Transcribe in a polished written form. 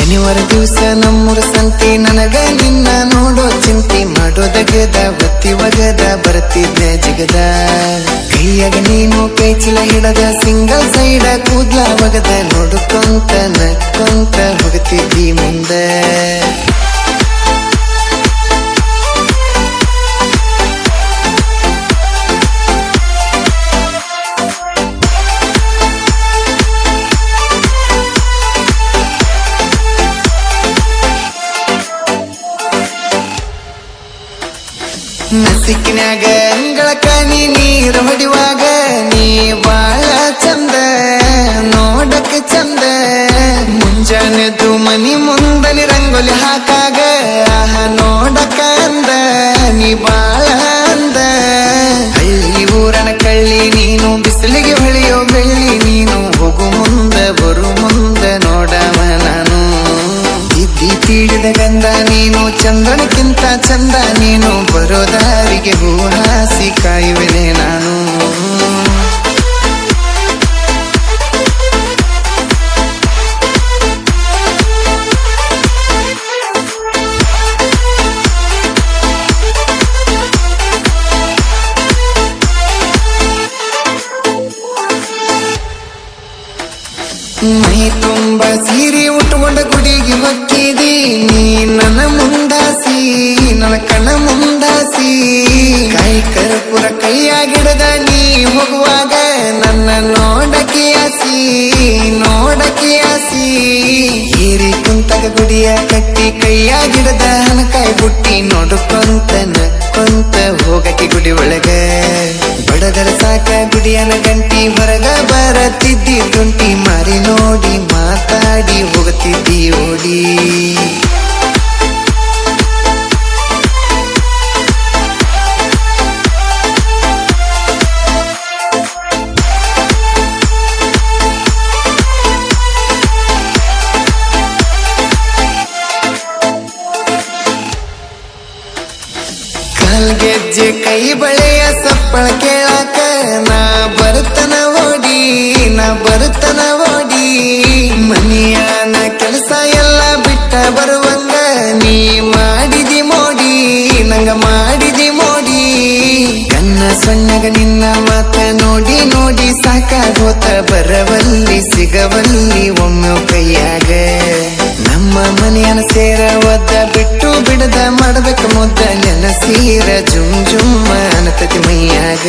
ಶನಿವಾರ ದಿವಸ ನಮ್ಮೂರ ಸಂತಿ ನನಗ ನಿನ್ನ ನೋಡೋ ಚಿಂತಿ ಮಾಡೋದಗದ ಬತ್ತಿ ಒಗದ ಬರ್ತಿದ್ದೆ ಜಿಗದ ಕೈಯಾಗ ನೀನು ಕೈ ಚೀಲ ಹಿಡದ ಸಿಂಗಲ್ ಸೈಡ ಕೂದ್ಲ ಒಗದ ನೋಡ್ಕೊಂತ ನಕ್ಕೊಂತ ಹೋಗ್ತಿದ್ದಿ ಮುಂದ ನಸಿಕಿನ್ಯಾಗ ಅಂಗಳಕ ನೀರು ಹೊಡಿವಾಗ ನೀ ಬಾಳ ಚಂದ ನೋಡಕ ಚಂದ ಮುಂಜಾನೆದು ಮನಿ ಮುಂದನಿ ರಂಗೋಲಿ ಹಾಕಾಗ ಆಹ ನೋಡಕ ಅಂದ ನೀ ಬಾಳ ಅಂದ ಹಳ್ಳಿ ಊರನ ಕಳ್ಳಿ ನೀನು ಬಿಸಿಲಿಗೆ ಹೊಳೆಯೋ ಬೆಳ್ಳಿ ನೀನು ಹೋಗು ಮುಂದ ಬರು ಮುಂದ ನೋಡವ ನಾನು ಇದ್ದಿ ತೀಡಿದ ಗಂಧ ನೀನು ಚಂದ್ರನಕ್ಕಿಂತ ಚಂದ ನೀನು ಬರೋ ದಾರಿಗೆ ಹೂ ಹಾಸಿ ಕಾಯುವೆನೆ ನಾನು ಮೈ ತುಂಬ ಸೀರೆ ಉಟ್ಕೊಂಡ ಗುಡಿಗೆ ಹೊಕ್ಕಿದಿ ನೀ ನನ್ನ ಮುಂದಾಸಿ ನನ್ನ ಕಣ್ಣ ಮುಂದಾಸಿ ಕಾಯಿ ಕರ್ಪೂರ ಕೈಯಾಗಿಡದ ನೀ ಹೋಗುವಾಗ ನನ್ನ ನೋಡಕ್ಕೆ ಆಸಿ ಹೀರಿ ಕುಂತಗ ಗುಡಿಯ ಕಟ್ಟಿ ಕೈಯಾಗಿಡದ ಹನಕಾಯಿ ಬುಟ್ಟಿ ನೋಡ್ಕೊಂತ ನಕ್ಕೊಂತ ಹೋಗಕ್ಕೆ ಗುಡಿ ಒಳಗ ಬಡದರ ಸಾಕ ಗುಡಿಯನ ಗಂಟಿ ಹೊರಗ ಬರತಿದ್ದಿ ತುಂಟಿ ಮಾರಿ ನೋಡಿ ಮಾತಾಡಿ ಹೋಗುತ್ತಿದ್ದಿ ಓಡಿ ಗೆಜ್ಜೆ ಕೈ ಬಳೆಯ ಸಪ್ಪಳ ಕೇಳಾಕ ನಾ ಬರುತ್ತನ ಓಡಿ ಮನಿಯಾನ ಕೆಲಸ ಎಲ್ಲ ಬಿಟ್ಟ ಬರುವಂಗ ನೀ ಮಾಡಿದಿ ಮೋಡಿ ನಂಗ ಮಾಡಿದಿ ಮೋಡಿ ಕನ್ನ ಸಣ್ಣಗ ನಿನ್ನ ಮಾತ ನೋಡಿ ನೋಡಿ ಸಾಕಾಗೋತ ಬರವಲ್ಲಿ ಸಿಗವಲ್ಲಿ ಒಮ್ಮೆ ಕೈಯಾಗ ನಮ್ಮ ಮನೆಯನ ಸೇರ ಒದ್ದ ಬಿಟ್ಟು ಬಿಡದ ಮಾಡಬೇಕು ಮುದ್ದ ನೆನಸೀರ ಜುಮ್ ಜುಮ್ಮ ಅನತತಿ ಮೈಯಾಗ